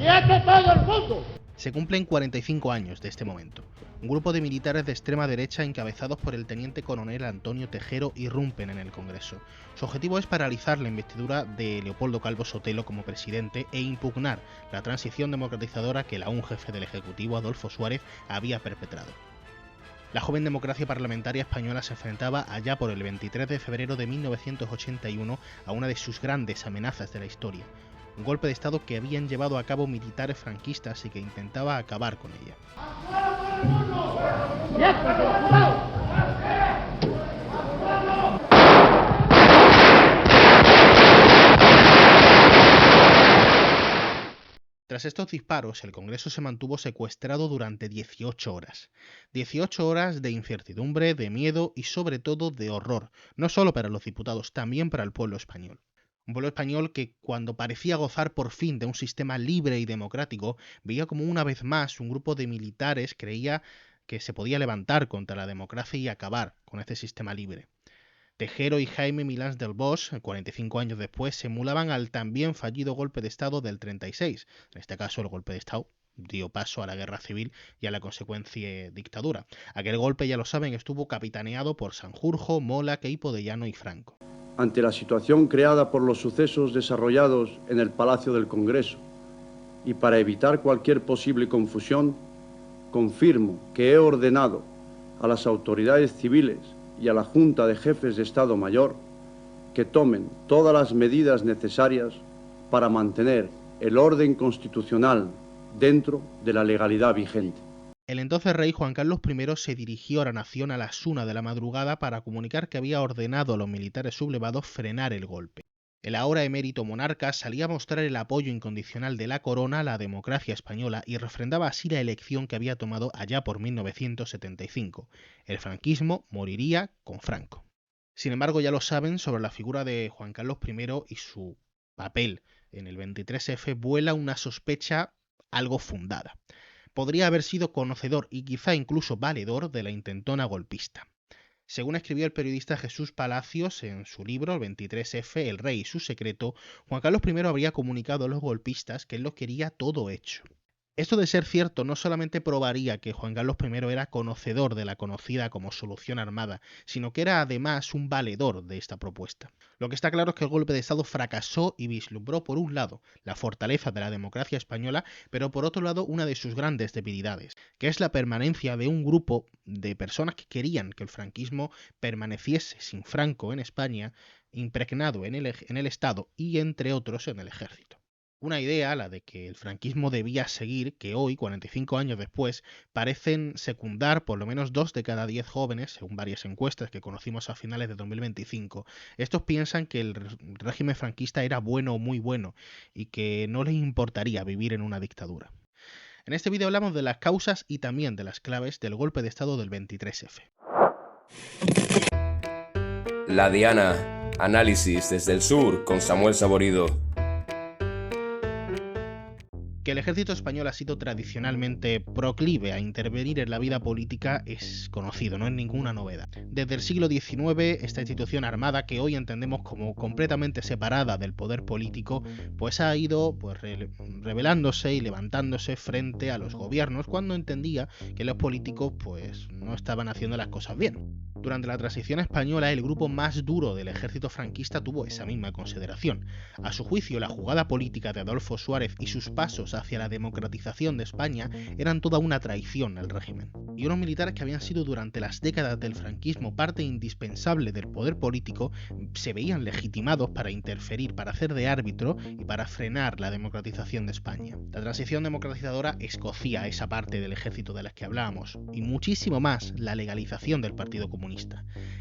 ¡Quiete todo el mundo! Se cumplen 45 años de este momento. Un grupo de militares de extrema derecha encabezados por el teniente coronel Antonio Tejero irrumpen en el Congreso. Su objetivo es paralizar la investidura de Leopoldo Calvo Sotelo como presidente e impugnar la transición democratizadora que el aún jefe del Ejecutivo, Adolfo Suárez, había perpetrado. La joven democracia parlamentaria española se enfrentaba allá por el 23 de febrero de 1981 a una de sus grandes amenazas de la historia. Un golpe de Estado que habían llevado a cabo militares franquistas y que intentaba acabar con ella. Tras estos disparos, el Congreso se mantuvo secuestrado durante 18 horas. 18 horas de incertidumbre, de miedo y sobre todo de horror, no solo para los diputados, también para el pueblo español. Un pueblo español que, cuando parecía gozar por fin de un sistema libre y democrático, veía como una vez más un grupo de militares creía que se podía levantar contra la democracia y acabar con este sistema libre. Tejero y Jaime Milans del Bosch, 45 años después, se emulaban al también fallido golpe de Estado del 36. En este caso, el golpe de Estado dio paso a la guerra civil y a la consecuente dictadura. Aquel golpe, ya lo saben, estuvo capitaneado por Sanjurjo, Mola, Queipo de Llano y Franco. Ante la situación creada por los sucesos desarrollados en el Palacio del Congreso y para evitar cualquier posible confusión, confirmo que he ordenado a las autoridades civiles y a la Junta de Jefes de Estado Mayor que tomen todas las medidas necesarias para mantener el orden constitucional dentro de la legalidad vigente. El entonces rey Juan Carlos I se dirigió a la nación a las 1 de la madrugada para comunicar que había ordenado a los militares sublevados frenar el golpe. El ahora emérito monarca salía a mostrar el apoyo incondicional de la corona a la democracia española y refrendaba así la elección que había tomado allá por 1975. El franquismo moriría con Franco. Sin embargo, ya lo saben, sobre la figura de Juan Carlos I y su papel en el 23F vuela una sospecha algo fundada. Podría haber sido conocedor y quizá incluso valedor de la intentona golpista. Según escribió el periodista Jesús Palacios en su libro El 23F, El Rey y su secreto, Juan Carlos I habría comunicado a los golpistas que él lo quería todo hecho. Esto, de ser cierto, no solamente probaría que Juan Carlos I era conocedor de la conocida como solución armada, sino que era además un valedor de esta propuesta. Lo que está claro es que el golpe de Estado fracasó y vislumbró, por un lado, la fortaleza de la democracia española, pero por otro lado, una de sus grandes debilidades, que es la permanencia de un grupo de personas que querían que el franquismo permaneciese sin Franco en España, impregnado en el Estado y, entre otros, en el ejército. Una idea, la de que el franquismo debía seguir, que hoy, 45 años después, parecen secundar por lo menos 2 de cada 10 jóvenes, según varias encuestas que conocimos a finales de 2025. Estos piensan que el régimen franquista era bueno o muy bueno y que no les importaría vivir en una dictadura. En este vídeo hablamos de las causas y también de las claves del golpe de Estado del 23F. La Diana, análisis desde el sur con Samuel Saborido. Que el ejército español ha sido tradicionalmente proclive a intervenir en la vida política es conocido, no es ninguna novedad. Desde el siglo XIX, esta institución armada, que hoy entendemos como completamente separada del poder político, pues ha ido rebelándose y levantándose frente a los gobiernos cuando entendía que los políticos pues no estaban haciendo las cosas bien. Durante la transición española, el grupo más duro del ejército franquista tuvo esa misma consideración. A su juicio, la jugada política de Adolfo Suárez y sus pasos hacia la democratización de España eran toda una traición al régimen. Y unos militares que habían sido durante las décadas del franquismo parte indispensable del poder político se veían legitimados para interferir, para hacer de árbitro y para frenar la democratización de España. La transición democratizadora escocía esa parte del ejército de las que hablábamos, y muchísimo más la legalización del Partido Comunista.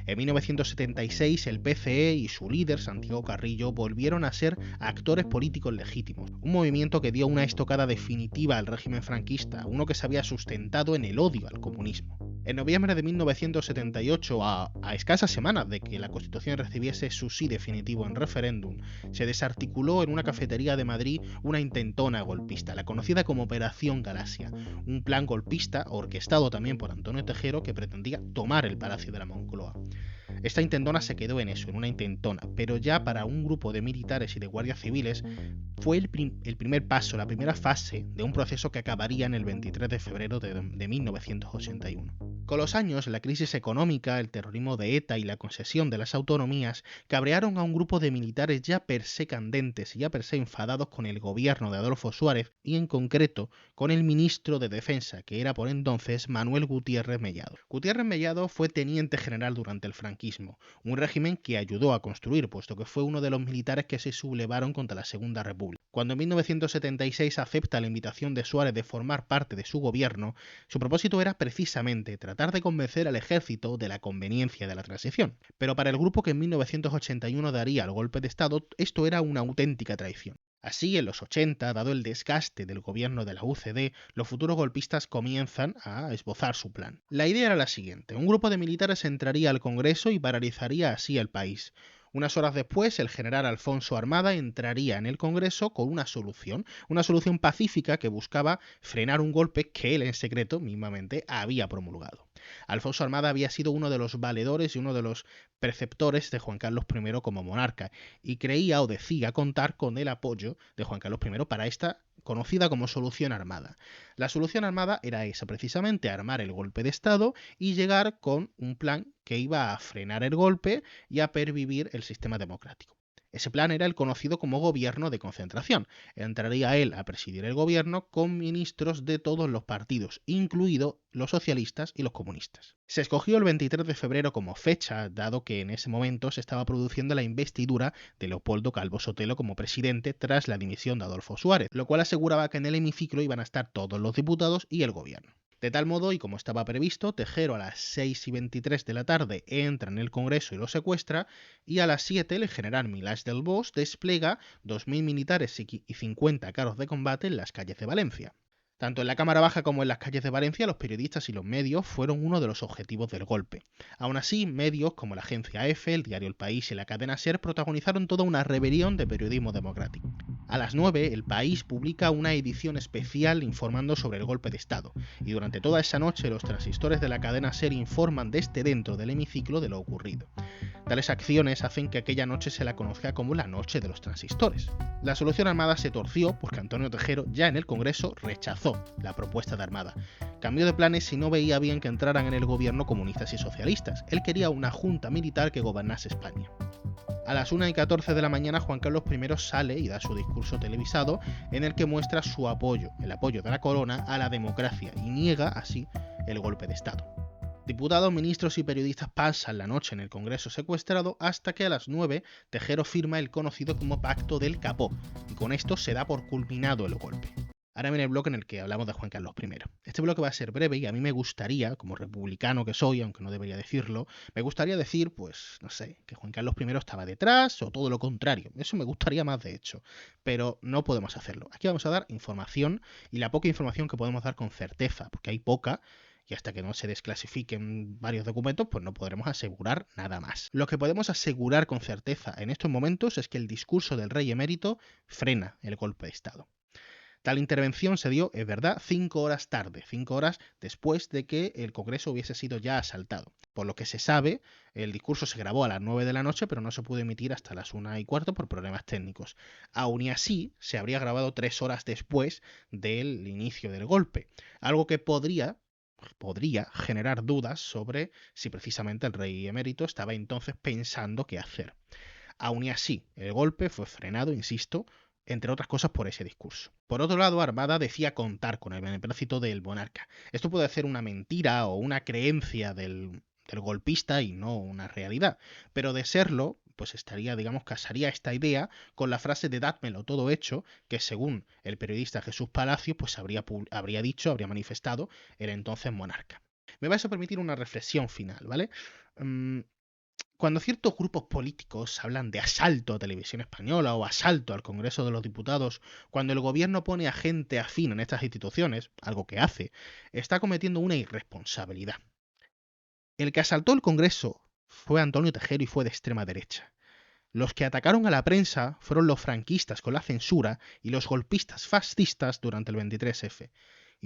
En 1976 el PCE y su líder Santiago Carrillo volvieron a ser actores políticos legítimos, un movimiento que dio una estocada definitiva al régimen franquista, uno que se había sustentado en el odio al comunismo. En noviembre de 1978, a escasas semanas de que la Constitución recibiese su sí definitivo en referéndum, se desarticuló en una cafetería de Madrid una intentona golpista, la conocida como Operación Galaxia, un plan golpista orquestado también por Antonio Tejero que pretendía tomar el Palacio de la Moncloa. Esta intentona se quedó en eso, en una intentona, pero ya para un grupo de militares y de guardias civiles fue el primer paso, la primera fase de un proceso que acabaría en el 23 de febrero de 1981. Con los años, la crisis económica, el terrorismo de ETA y la concesión de las autonomías cabrearon a un grupo de militares ya per se candentes y ya per se enfadados con el gobierno de Adolfo Suárez y en concreto con el ministro de Defensa, que era por entonces Manuel Gutiérrez Mellado. Gutiérrez Mellado fue teniente general durante el franquismo, un régimen que ayudó a construir, puesto que fue uno de los militares que se sublevaron contra la Segunda República. Cuando en 1976 acepta la invitación de Suárez de formar parte de su gobierno, su propósito era precisamente tratar de convencer al ejército de la conveniencia de la transición. Pero para el grupo que en 1981 daría el golpe de Estado, esto era una auténtica traición. Así, en los 80, dado el desgaste del gobierno de la UCD, los futuros golpistas comienzan a esbozar su plan. La idea era la siguiente: un grupo de militares entraría al Congreso y paralizaría así el país. Unas horas después, el general Alfonso Armada entraría en el Congreso con una solución pacífica que buscaba frenar un golpe que él en secreto mismamente había promulgado. Alfonso Armada había sido uno de los valedores y uno de los preceptores de Juan Carlos I como monarca, y creía o decía contar con el apoyo de Juan Carlos I para esta conocida como solución armada. La solución armada era esa, precisamente armar el golpe de Estado y llegar con un plan que iba a frenar el golpe y a pervivir el sistema democrático. Ese plan era el conocido como gobierno de concentración. Entraría él a presidir el gobierno con ministros de todos los partidos, incluidos los socialistas y los comunistas. Se escogió el 23 de febrero como fecha, dado que en ese momento se estaba produciendo la investidura de Leopoldo Calvo Sotelo como presidente tras la dimisión de Adolfo Suárez, lo cual aseguraba que en el hemiciclo iban a estar todos los diputados y el gobierno. De tal modo, y como estaba previsto, Tejero a las 6:23 de la tarde entra en el Congreso y lo secuestra, y a las 7 el general Milás del Bosch despliega 2.000 militares y 50 carros de combate en las calles de Valencia. Tanto en la Cámara Baja como en las calles de Valencia, los periodistas y los medios fueron uno de los objetivos del golpe. Aún así, medios como la agencia EFE, el diario El País y la cadena SER protagonizaron toda una rebelión de periodismo democrático. A las 9, El País publica una edición especial informando sobre el golpe de Estado, y durante toda esa noche los transistores de la cadena SER informan desde dentro del hemiciclo de lo ocurrido. Tales acciones hacen que aquella noche se la conozca como la noche de los transistores. La solución armada se torció porque Antonio Tejero, ya en el Congreso, rechazó la propuesta de Armada. Cambió de planes y no veía bien que entraran en el gobierno comunistas y socialistas. Él quería una junta militar que gobernase España. A las 1:14 de la mañana, Juan Carlos I sale y da su discurso televisado en el que muestra su apoyo, el apoyo de la corona a la democracia, y niega así el golpe de Estado. Diputados, ministros y periodistas pasan la noche en el Congreso secuestrado hasta que a las 9 Tejero firma el conocido como Pacto del Capó, y con esto se da por culminado el golpe. Ahora viene el bloque en el que hablamos de Juan Carlos I. Este bloque va a ser breve y a mí me gustaría, como republicano que soy, aunque no debería decirlo, me gustaría decir, pues, no sé, que Juan Carlos I estaba detrás o todo lo contrario. Eso me gustaría más, de hecho, pero no podemos hacerlo. Aquí vamos a dar información, y la poca información que podemos dar con certeza, porque hay poca, y hasta que no se desclasifiquen varios documentos, pues no podremos asegurar nada más. Lo que podemos asegurar con certeza en estos momentos es que el discurso del rey emérito frena el golpe de Estado. Tal intervención se dio, es verdad, 5 horas tarde, 5 horas después de que el Congreso hubiese sido ya asaltado. Por lo que se sabe, el discurso se grabó a las 9 de la noche, pero no se pudo emitir hasta las 1:15 por problemas técnicos. Aún y así, se habría grabado 3 horas después del inicio del golpe, algo que podría generar dudas sobre si precisamente el rey emérito estaba entonces pensando qué hacer. Aún y así, el golpe fue frenado, insisto, entre otras cosas por ese discurso. Por otro lado, Armada decía contar con el beneplácito del monarca. Esto puede ser una mentira o una creencia del golpista y no una realidad, pero de serlo, pues estaría, digamos, casaría esta idea con la frase de "dádmelo todo hecho", que según el periodista Jesús Palacios, pues habría manifestado el entonces monarca. Me vais a permitir una reflexión final, ¿vale? Cuando ciertos grupos políticos hablan de asalto a Televisión Española o asalto al Congreso de los Diputados, cuando el gobierno pone a gente afín en estas instituciones, algo que hace, está cometiendo una irresponsabilidad. El que asaltó el Congreso fue Antonio Tejero y fue de extrema derecha. Los que atacaron a la prensa fueron los franquistas con la censura y los golpistas fascistas durante el 23F.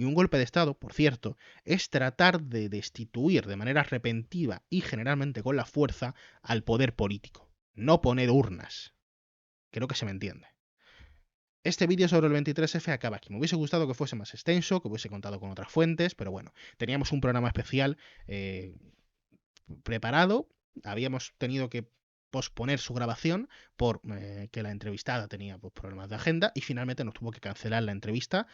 Y un golpe de Estado, por cierto, es tratar de destituir de manera repentina y generalmente con la fuerza al poder político, no poner urnas. Creo que se me entiende. Este vídeo sobre el 23F acaba aquí. Me hubiese gustado que fuese más extenso, que hubiese contado con otras fuentes, pero bueno, teníamos un programa especial preparado, habíamos tenido que posponer su grabación por que la entrevistada tenía pues, problemas de agenda y finalmente nos tuvo que cancelar la entrevista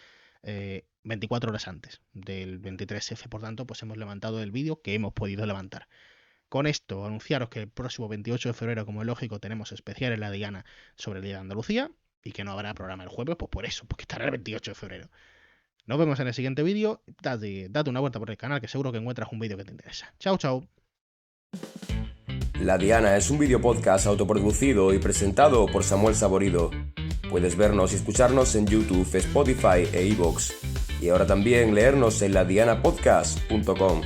24 horas antes del 23F. Por tanto, pues hemos levantado el vídeo que hemos podido levantar. Con esto, anunciaros que el próximo 28 de febrero, como es lógico, tenemos especial en la Diana sobre el Día de Andalucía y que no habrá programa el jueves, pues por eso, porque estará el 28 de febrero. Nos vemos en el siguiente vídeo. Date una vuelta por el canal que seguro que encuentras un vídeo que te interesa. Chao, chao. La Diana es un video podcast autoproducido y presentado por Samuel Saborido. Puedes vernos y escucharnos en YouTube, Spotify e iVoox. Y ahora también leernos en ladianapodcast.com.